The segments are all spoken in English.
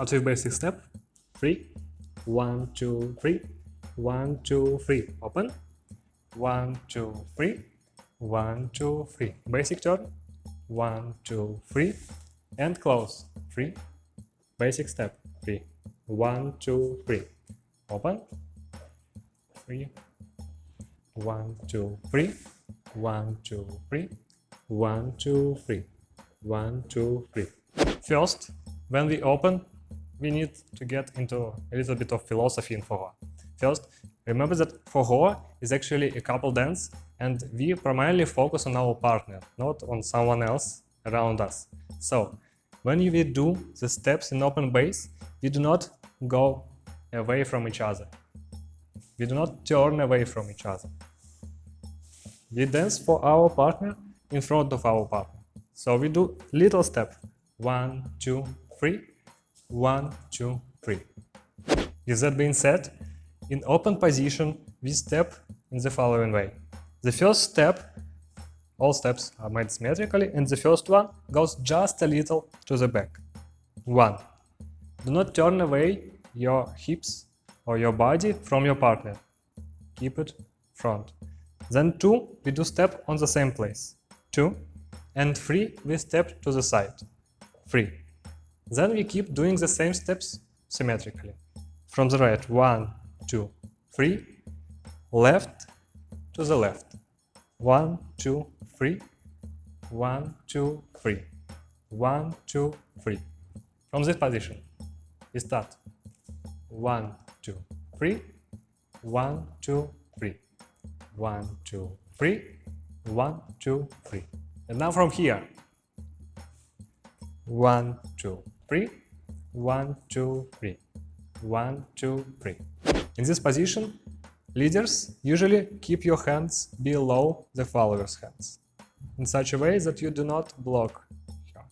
Start with basic step. 3, 1, 2, 3, 1, 2, 3. Open. 1, 2, 3, 1, 2, 3. Basic turn. 1, 2, 3, and close. 3. Basic step. 3, 1, 2, 3. Open. 3, 1, 2, 3, 1, 2, 3, 1, 2, 3, 1, 2, 3. First, when we open, we need to get into a little bit of philosophy in Forró. First, remember that Forró is actually a couple dance, and we primarily focus on our partner, not on someone else around us. So, when we do the steps in open bass, we do not go away from each other. We do not turn away from each other. We dance for our partner in front of our partner. So we do little step. 1, 2, 3, 1, 2, 3. With that being said, in open position, we step in the following way. The first step, all steps are made symmetrically, and the first one goes just a little to the back. 1. Do not turn away your hips or your body from your partner. Keep it front. Then 2, we do step on the same place. 2. And 3, we step to the side. 3. Then we keep doing the same steps symmetrically. From the right, 1, 2, 3. Left to the left. 1, 2, 3. 1, 2, 3. 1, 2, 3. From this position, we start. 1, 2, 3. 1, 2, 3. 1, 2, 3. 1, 2, 3. And now from here. 1, 2, 3. 1, 2, 3. 1, 2, 3. In this position, leaders usually keep your hands below the followers' hands, in such a way that you do not block here.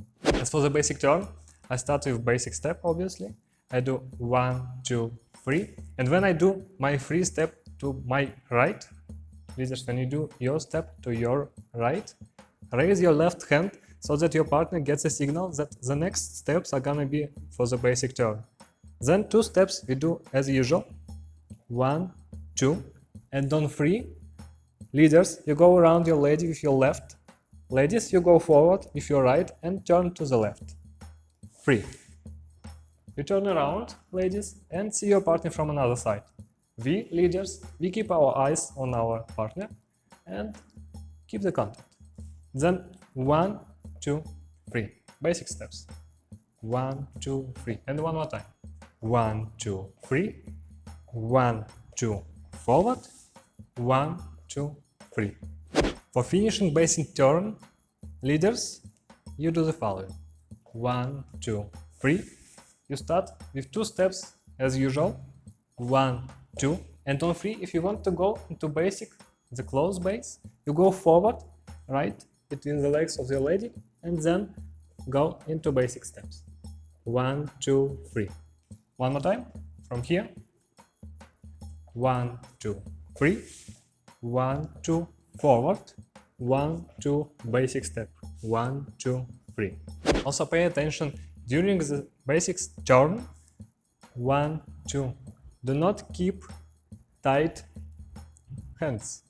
As for the basic turn, I start with basic step, obviously. I do 1, 2, 3. And when I do my free step to my right, leaders, when you do your step to your right, raise your left hand so that your partner gets a signal that the next steps are gonna be for the basic turn. Then 2 steps we do as usual. 1, 2, and on 3, leaders, you go around your lady with your left. Ladies, you go forward with your right and turn to the left. 3. You turn around, ladies, and see your partner from another side. We, leaders, we keep our eyes on our partner and keep the contact. Then 1, 2, 3. Basic steps. 1, 2, 3. And one more time. 1, 2, 3. 1, 2, forward. 1, 2, 3. For finishing basic turn, leaders, you do the following. 1, 2, 3. You start with 2 steps as usual. 1, 2. And on 3, if you want to go into basic, the close bass, you go forward, right, between the legs of your lady, and then go into basic steps. 1, 2, 3. One more time, from here. 1, 2, 3. 1, 2, forward. 1, 2, basic step. 1, 2, 3. Also pay attention during the basic turn. 1, 2. Do not keep tight hands,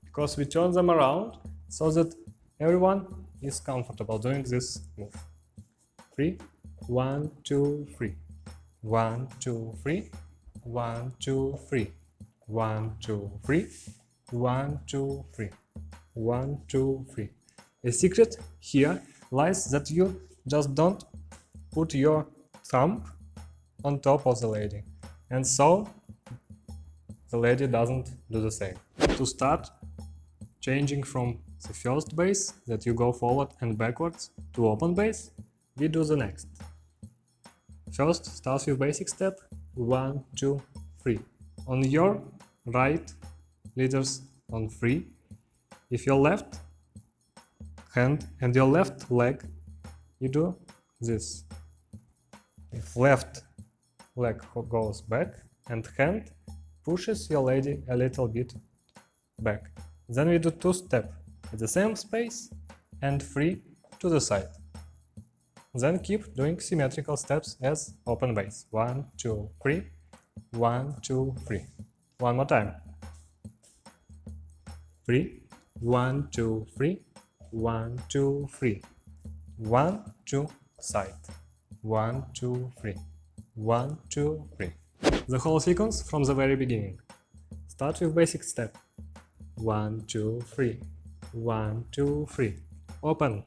because we turn them around so that everyone is comfortable doing this move. 3, 1, 2, 3. 1, 2, 3. 1, 2, 3. 1, 2, 3. 1, 2, 3. 1, 2, 3. The secret here lies that you just don't put your thumb on top of the lady, and so the lady doesn't do the same. To start changing from the first bass, that you go forward and backwards, to open bass, we do the next. First, start with basic step. 1, 2, 3. On your right, leaders, on 3. If your left hand and your left leg, you do this. If left leg goes back and hand pushes your lady a little bit back. Then we do 2 steps at the same space and 3 to the side. Then keep doing symmetrical steps as open bass. 1, 2, 3, 1, 2, 3. One more time. 3, 1, 2, 3, 1, 2, 3. 1, 2, side. 1, 2, 3. 1, 2, 3. The whole sequence from the very beginning. Start with basic step. 1, 2, 3. 1, 2, 3. Open.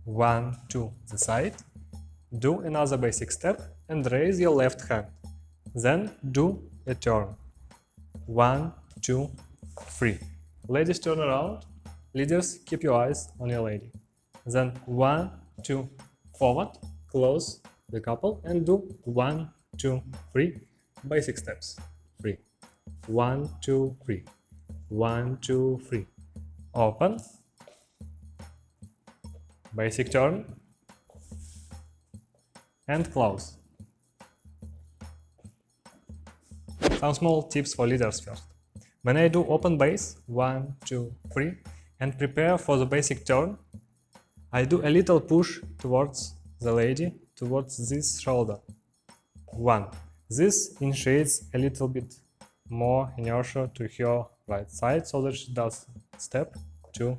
1, 2, the side. Do another basic step and raise your left hand. Then do a turn. 1, 2, 3. Ladies turn around. Leaders, keep your eyes on your lady. Then 1, 2, forward, close the couple and do 1, 2, 3. Basic steps. 3. 1, 2, 3. 1, 2, 3. Open. Basic turn. And close. Some small tips for leaders first. When I do open bass, 1, 2, 3, and prepare for the basic turn, I do a little push towards the lady, towards this shoulder. 1. This initiates a little bit more inertia to her right side, so that she does step 2,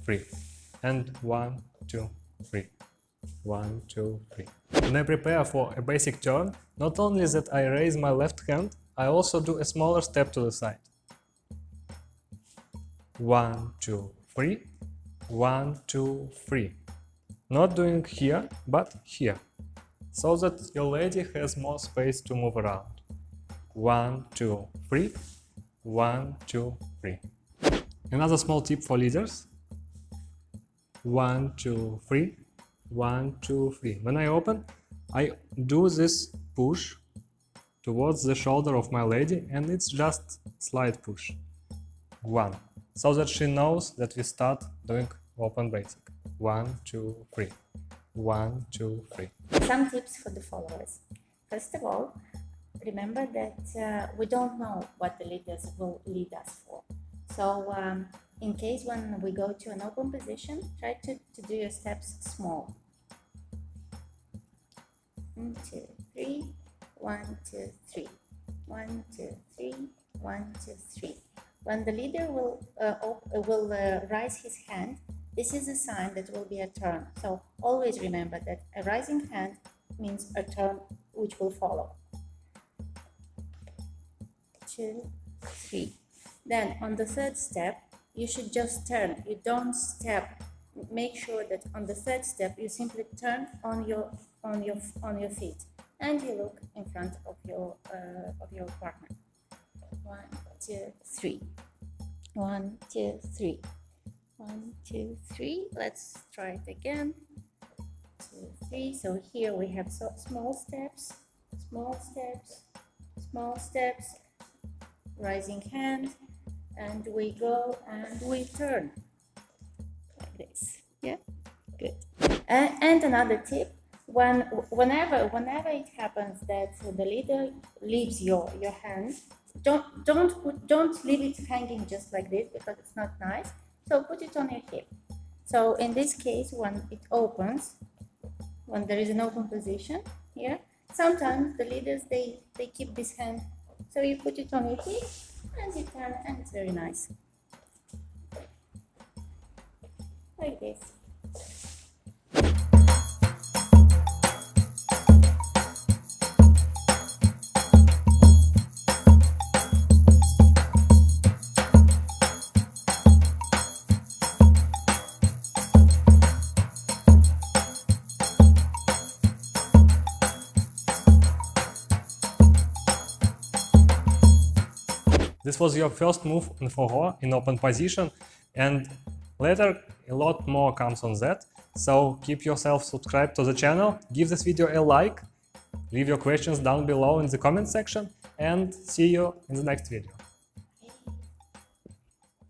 3, and 1, 2, 3. 1, 2, 3. When I prepare for a basic turn, not only that I raise my left hand, I also do a smaller step to the side. 1, 2, 3. 1, 2, 3. Not doing here, but here, so that your lady has more space to move around. 1, 2, 3. 1, 2, 3. Another small tip for leaders. 1, 2, 3. 1, 2, 3. When I open, I do this push towards the shoulder of my lady, and it's just slight push. 1. So that she knows that we start doing open basic. 1, 2, 3. 1, 2, 3. Some tips for the followers. First of all, remember that we don't know what the leaders will lead us for. So in case when we go to an open position, try to do your steps small. 1, 2, 3. 1, 2, 3. 1, 2, 3. 1, 2, 3. When the leader will raise his hand, this is a sign that will be a turn. So always remember that a rising hand means a turn which will follow. 2, 3. Then on the third step, you should just turn. You don't step. Make sure that on the third step you simply turn on your feet and you look in front of your partner. 1, 2, 3. 1, 2, 3. 1, 2, 3. Let's try it again. 2, 3. So here we have small steps, small steps, small steps, rising hand, and we go and we turn like this. Yeah, good. And another tip: whenever it happens that the leader leaves your hand, don't leave it hanging just like this, because it's not nice. So put it on your hip. So in this case, when it opens, when there is an open position here, sometimes the leaders they keep this hand. So you put it on your hip and you turn, and it's very nice. Like this. This was your first move in Forró in open position, and later a lot more comes on that. So keep yourself subscribed to the channel, give this video a like, leave your questions down below in the comment section, and see you in the next video.